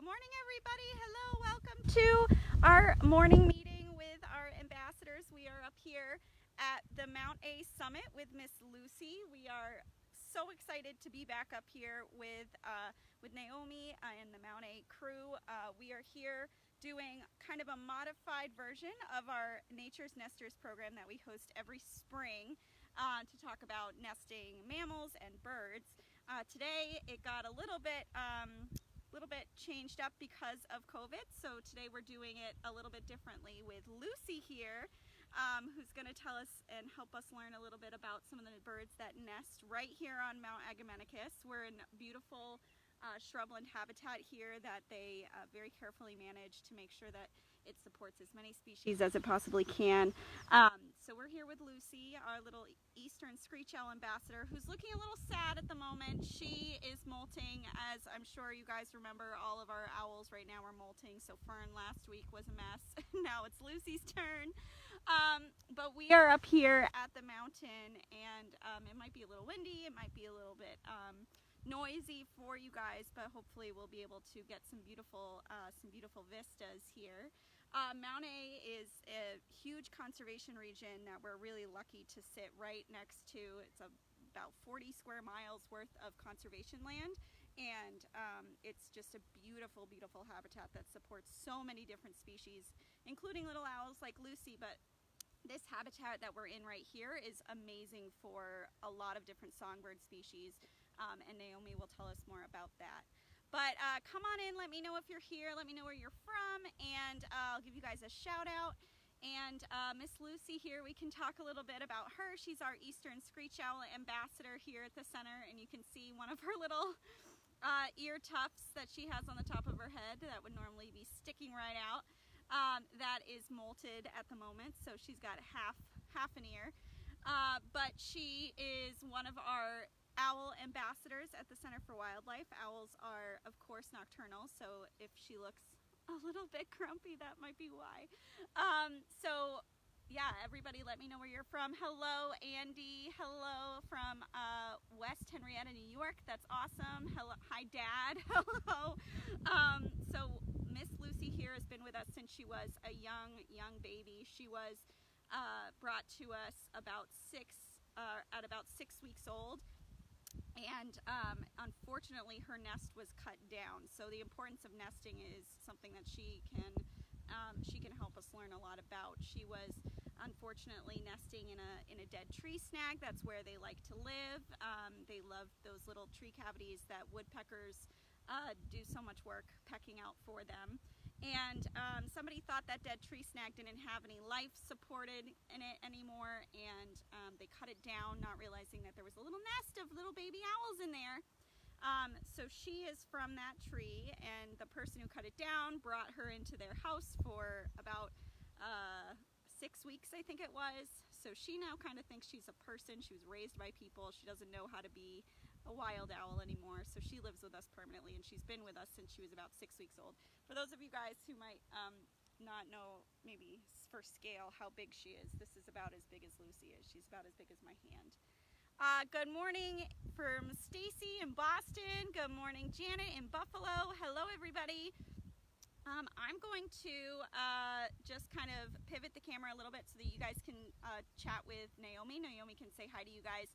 Good morning, everybody. Hello, welcome to our morning meeting with our ambassadors. We are up here at the Mount A Summit with Miss Lucy. We are so excited to be back up here with Naomi and the Mount A crew. We are here doing kind of a modified version of our Nature's Nesters program that we host every spring to talk about nesting mammals and birds. Today it got a little bit changed up because of COVID, so today we're doing it a little bit differently with Lucy here, who's going to tell us and help us learn a little bit about some of the birds that nest right here on Mount Agamenicus. We're in beautiful shrubland habitat here that they very carefully manage to make sure that it supports as many species as it possibly can. So we're here with Lucy, our little eastern screech owl ambassador, who's looking a little sad at the moment. She is molting, as I'm sure you guys remember. All of our owls right now are molting. So Fern last week was a mess. Now it's Lucy's turn. But we are up here at the mountain, and it might be a little windy. It might be a little bit noisy for you guys, but hopefully we'll be able to get some beautiful vistas here. Mount A is a huge conservation region that we're really lucky to sit right next to. It's about 40 square miles worth of conservation land, and it's just a beautiful, beautiful habitat that supports so many different species, including little owls like Lucy. But this habitat that we're in right here is amazing for a lot of different songbird species, and Naomi will tell us more about that. But come on in, let me know if you're here, let me know where you're from, and I'll give you guys a shout out. And Miss Lucy here, we can talk a little bit about her. She's our Eastern Screech Owl ambassador here at the center, and you can see one of her little ear tufts that she has on the top of her head that would normally be sticking right out. That is molted at the moment, so she's got half an ear. But she is one of our owl ambassadors at the Center for Wildlife. Owls are, of course, nocturnal, so if she looks a little bit grumpy, that might be why. So yeah, everybody let me know where you're from. Hello, Andy. Hello from West Henrietta, New York. That's awesome. Hello, hi, Dad. Hello. So Miss Lucy here has been with us since she was a young baby. She was brought to us at about 6 weeks old. And unfortunately her nest was cut down. So the importance of nesting is something that she can help us learn a lot about. She was unfortunately nesting in a dead tree snag. That's where they like to live. They love those little tree cavities that woodpeckers do so much work pecking out for them. And somebody thought that dead tree snag didn't have any life supported in it anymore, and they cut it down, not realizing that there was a little nest of little baby owls in there. So she is from that tree, and the person who cut it down brought her into their house for about 6 weeks, I think it was. So she now kind of thinks she's a person. She was raised by people. She doesn't know how to be a wild owl anymore, so she lives with us permanently, and she's been with us since she was about 6 weeks old. For those of you guys who might not know, maybe for scale, how big she is, this is about as big as Lucy is. She's about as big as my hand. Good morning from Stacy in Boston. Good morning, Janet in Buffalo. Hello, everybody. I'm going to just kind of pivot the camera a little bit so that you guys can chat with Naomi. Naomi can say hi to you guys.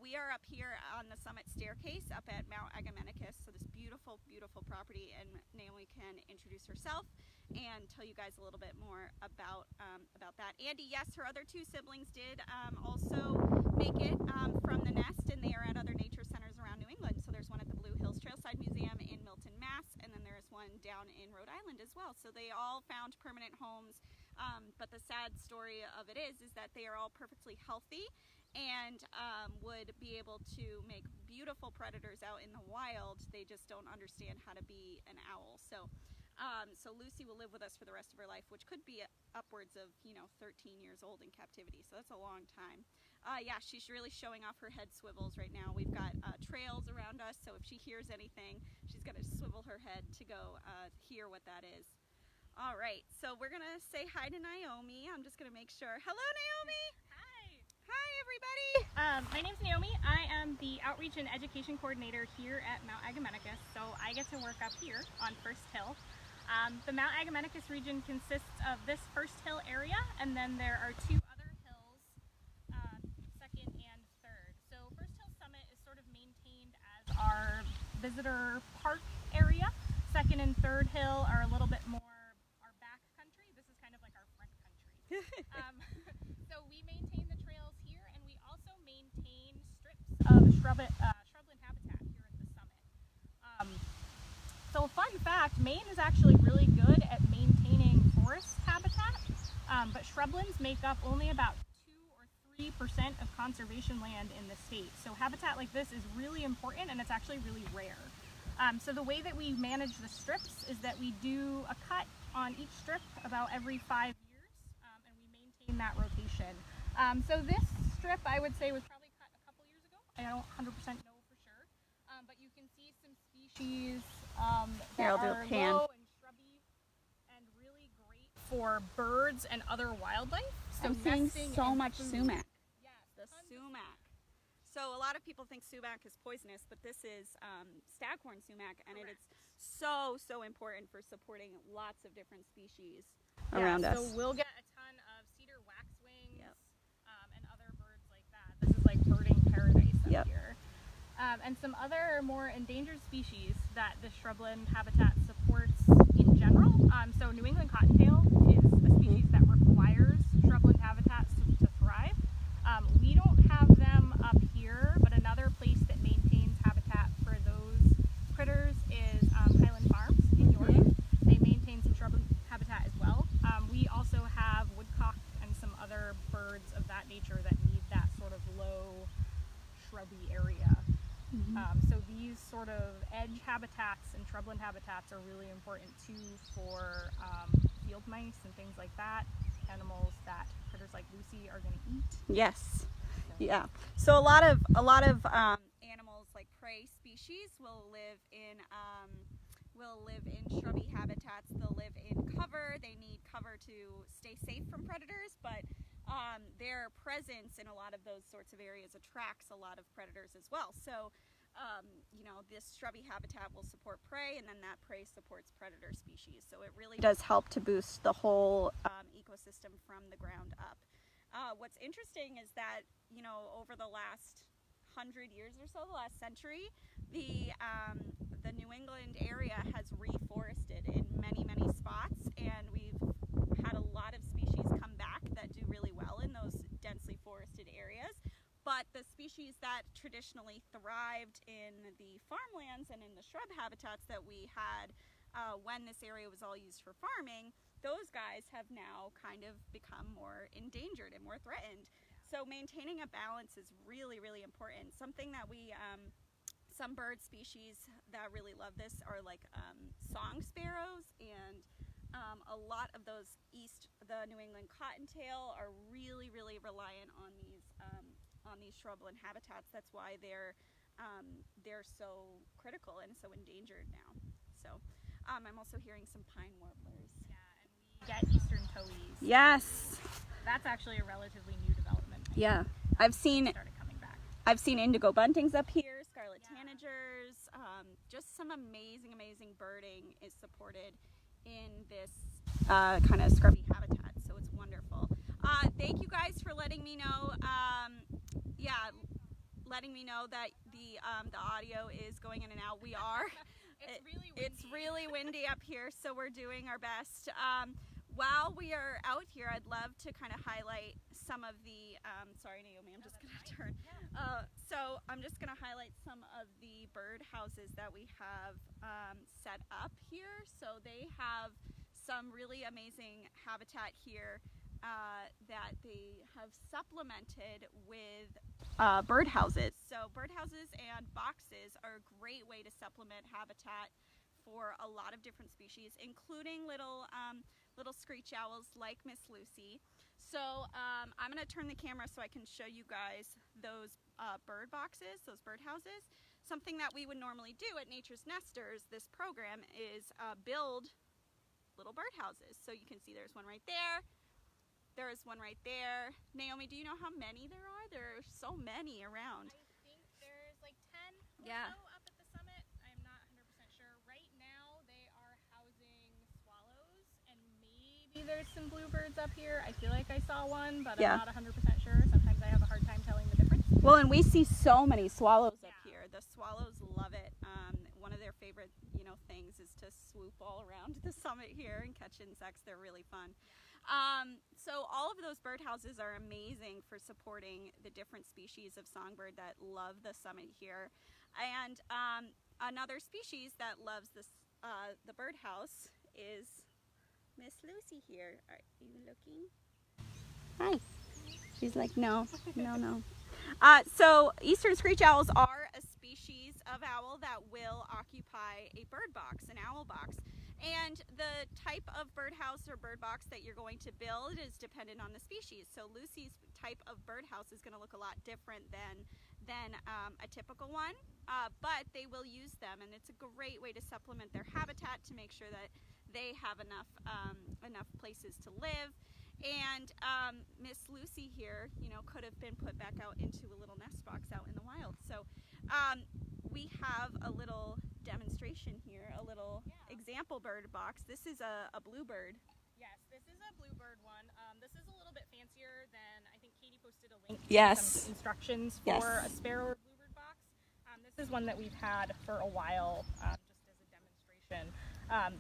We are up here on the summit staircase up at Mount Agamenicus, so this beautiful, beautiful property, and Naomi can introduce herself and tell you guys a little bit more about that. Andy, yes, her other two siblings did also make it from the nest, and they are at other nature centers around New England. So there's one at the Blue Hills Trailside Museum in Milton, Mass, and then there's one down in Rhode Island as well. So they all found permanent homes, but the sad story of it is that they are all perfectly healthy and would be able to make beautiful predators out in the wild. They just don't understand how to be an owl. So Lucy will live with us for the rest of her life, which could be upwards of 13 years old in captivity. So that's a long time. Yeah, she's really showing off her head swivels right now. We've got trails around us, so if she hears anything, she's going to swivel her head to go hear what that is. All right, so we're going to say hi to Naomi. I'm just going to make sure. Hello, Naomi. Hi. Hi, everybody. My name's Naomi. I am the Outreach and Education Coordinator here at Mount Agamenticus, so I get to work up here on First Hill. The Mount Agamenticus region consists of this First Hill area, and then there are two other hills, second and third. So First Hill Summit is sort of maintained as our visitor park area. Second and third hill are a little bit more our back country. This is kind of like our front country. So we maintain the trails here, and we also maintain strips of shrubland habitat here at the summit. So a fun fact, Maine is actually really good at maintaining forest habitat, but shrublands make up only about 2 or 3% of conservation land in the state. So habitat like this is really important, and it's actually really rare. So the way that we manage the strips is that we do a cut on each strip about every 5 years, and we maintain that rotation. So this strip, I would say, was probably cut a couple years ago. I don't 100% know for sure, but you can see some species that are low and shrubby and really great for birds and other wildlife. So I'm seeing so much food. sumac. Yes, The sumac. So a lot of people think sumac is poisonous, but this is staghorn sumac, and it is so important for supporting lots of different species around us. So we'll get a ton of cedar waxwings and other birds like that. This is like birding paradise up here. And some other more endangered species that the shrubland habitat supports in general. So New England cottontail is a species that requires shrubland habitats to thrive. We don't have them up here, but another place that maintains habitat for those critters is Highland Farms in York. They maintain some shrubland habitat as well. We also have woodcock and some other birds of that nature that need that sort of low shrubby area. So these sort of edge habitats and shrubland habitats are really important too for field mice and things like that, animals that critters like Lucy are going to eat. Yes. Yeah. So a lot of animals like prey species will live in shrubby habitats. They'll live in cover. They need cover to stay safe from predators, but their presence in a lot of those sorts of areas attracts a lot of predators as well. So this shrubby habitat will support prey, and then that prey supports predator species. So it really does help to boost the whole ecosystem from the ground up. What's interesting is that, over the last 100 years or so, the last century, the New England area has reforested in many spots, and we've had a lot of species come back that do really well in those densely forested areas. But the species that traditionally thrived in the farmlands and in the shrub habitats that we had when this area was all used for farming, those guys have now kind of become more endangered and more threatened. So maintaining a balance is really important. Something that we, some bird species that really love this are like song sparrows, and a lot of those the New England cottontail are really reliant on these shrubland habitats. That's why they're so critical and so endangered now. So I'm also hearing some pine warblers. Yeah, and we get eastern towhees. Yes. That's actually a relatively new development. Yeah, I've seen indigo buntings up here, scarlet tanagers. Just some amazing birding is supported in this kind of scrubby habitat. So it's wonderful. Thank you guys for letting me know. Letting me know that the audio is going in and out. We are. It's really windy up here, so we're doing our best. While we are out here, I'd love to kind of highlight some of the, sorry Naomi, I'm just going to turn. So I'm just going to highlight some of the bird houses that we have set up here. So they have some really amazing habitat here that they have supplemented with birdhouses. So birdhouses and boxes are a great way to supplement habitat for a lot of different species, including little screech owls like Miss Lucy. So I'm going to turn the camera so I can show you guys those bird boxes, those birdhouses. Something that we would normally do at Nature's Nesters, this program, is build little birdhouses. So you can see there's one right there, there is one right there. Naomi, do you know how many there are? There are so many around. I think there's like 10 or Yeah. so up at the summit. I'm not 100% sure. Right now they are housing swallows, and maybe there's some bluebirds up here. I feel like I saw one, but Yeah. I'm not 100% sure. Sometimes I have a hard time telling the difference. Well, and we see so many swallows up here. The swallows love it. One of their favorite, things is to swoop all around the summit here and catch insects. They're really fun. So all of those birdhouses are amazing for supporting the different species of songbird that love the summit here. And another species that loves the birdhouse is Miss Lucy here. Are you looking? Hi. She's like, no. So eastern screech owls are a species of owl that will occupy a bird box, an owl box. And the type of birdhouse or bird box that you're going to build is dependent on the species. So Lucy's type of birdhouse is going to look a lot different than a typical one, but they will use them, and it's a great way to supplement their habitat to make sure that they have enough places to live. And Miss Lucy here, could have been put back out into a little nest box out in the wild. So we have a little demonstration here, a little example bird box. This is a bluebird. Yes, this is a bluebird one. This is a little bit fancier than, I think Katie posted a link Yes. to some instructions for a sparrow or bluebird box. This is one that we've had for a while, just as a demonstration.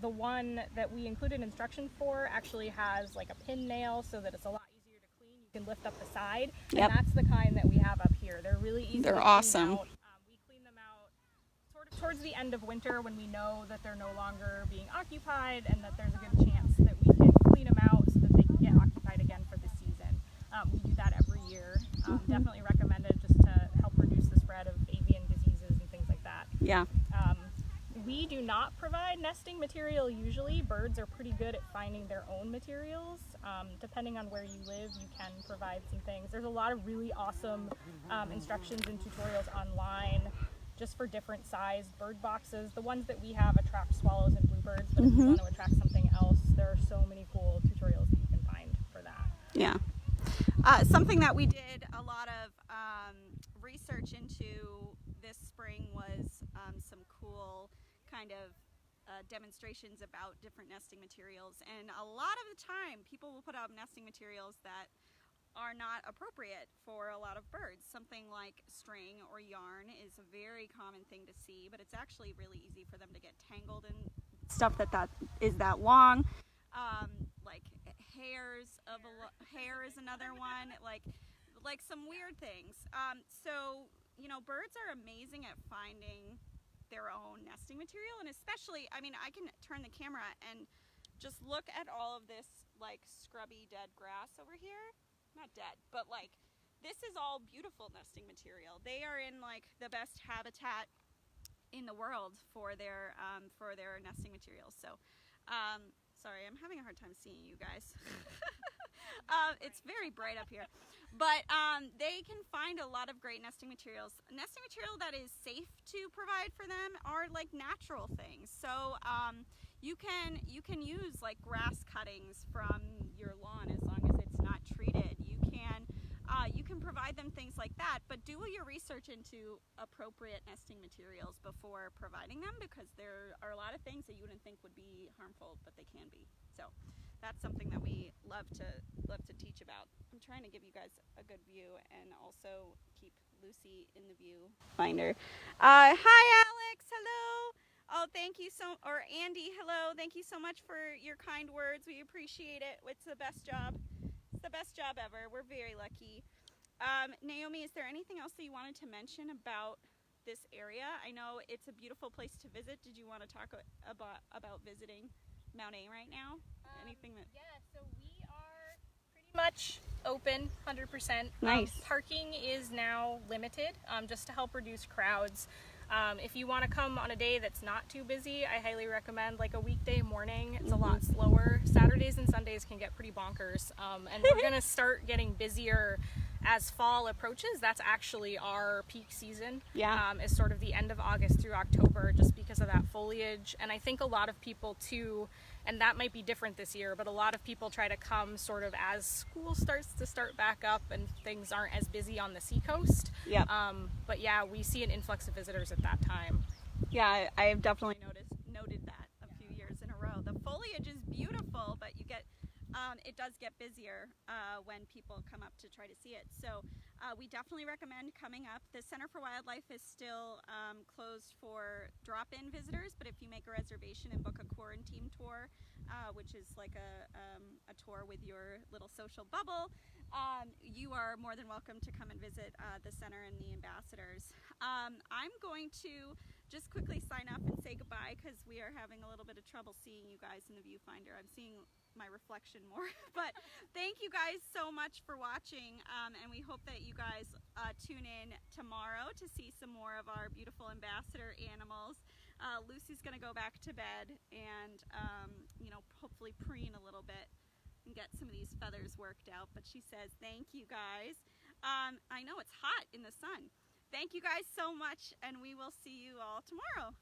The one that we included instruction for actually has like a pin nail so that it's a lot easier to clean. You can lift up the side, and that's the kind that we have up here. They're really easy to clean awesome. out. We clean them out sort of towards the end of winter when we know that they're no longer being occupied and that there's a good chance that we can clean them out so that they can get occupied again for the season. We do that every year. Definitely recommended just to help reduce the spread of avian diseases and things like that. Yeah. We do not provide nesting material usually. Birds are pretty good at finding their own materials. Depending on where you live, you can provide some things. There's a lot of really awesome instructions and tutorials online just for different sized bird boxes. The ones that we have attract swallows and bluebirds, but if you want to attract something else, there are so many cool tutorials that you can find for that. Yeah. Something that we did a lot of research into this spring was some cool kind of demonstrations about different nesting materials, and a lot of the time people will put out nesting materials that are not appropriate for a lot of birds. Something like string or yarn is a very common thing to see, but it's actually really easy for them to get tangled in stuff that is that long. Like hair is another one, like some weird things. So birds are amazing at finding their own nesting material, and especially, I can turn the camera and just look at all of this like scrubby dead grass over here. Not dead, but this is all beautiful nesting material. They are in the best habitat in the world for their nesting materials. So sorry, I'm having a hard time seeing you guys. It's very bright up here. But they can find a lot of great nesting materials. Nesting material that is safe to provide for them are natural things. So you can use grass cuttings from your lawn as long as it's not treated. You can provide them things like that, but do your research into appropriate nesting materials before providing them, because there are a lot of things that you wouldn't think would be harmful, but they can be. So that's something that we love to teach about. I'm trying to give you guys a good view and also keep Lucy in the view finder. Hi Alex, hello. Oh, thank you or Andy, hello. Thank you so much for your kind words. We appreciate it. It's the best job. It's the best job ever. We're very lucky. Naomi, is there anything else that you wanted to mention about this area? I know it's a beautiful place to visit. Did you want to talk about visiting Mount A right now? Anything that? Yeah, so we are pretty much open 100%. Nice. Parking is now limited just to help reduce crowds. If you want to come on a day that's not too busy, I highly recommend a weekday morning. It's a lot slower. Saturdays and Sundays can get pretty bonkers, and we're going to start getting busier as fall approaches, that's actually our peak season. Yeah. Is sort of the end of August through October, just because of that foliage. And I think a lot of people too, and that might be different this year, but a lot of people try to come sort of as school starts to start back up and things aren't as busy on the seacoast. Yep. But yeah, we see an influx of visitors at that time. Yeah, I have definitely noted that a few years in a row. The foliage is beautiful, but it does get busier when people come up to try to see it. So we definitely recommend coming up. The Center for Wildlife is still closed for drop-in visitors, but if you make a reservation and book a quarantine tour, which is like a tour with your little social bubble, you are more than welcome to come and visit the center and the ambassadors. I'm going to just quickly sign up and say goodbye because we are having a little bit of trouble seeing you guys in the viewfinder. I'm seeing my reflection more. But thank you guys so much for watching, and we hope that you guys tune in tomorrow to see some more of our beautiful ambassador animals. Lucy's going to go back to bed and hopefully preen a little bit and get some of these feathers worked out. But she says thank you guys. I know it's hot in the sun. Thank you guys so much, and we will see you all tomorrow.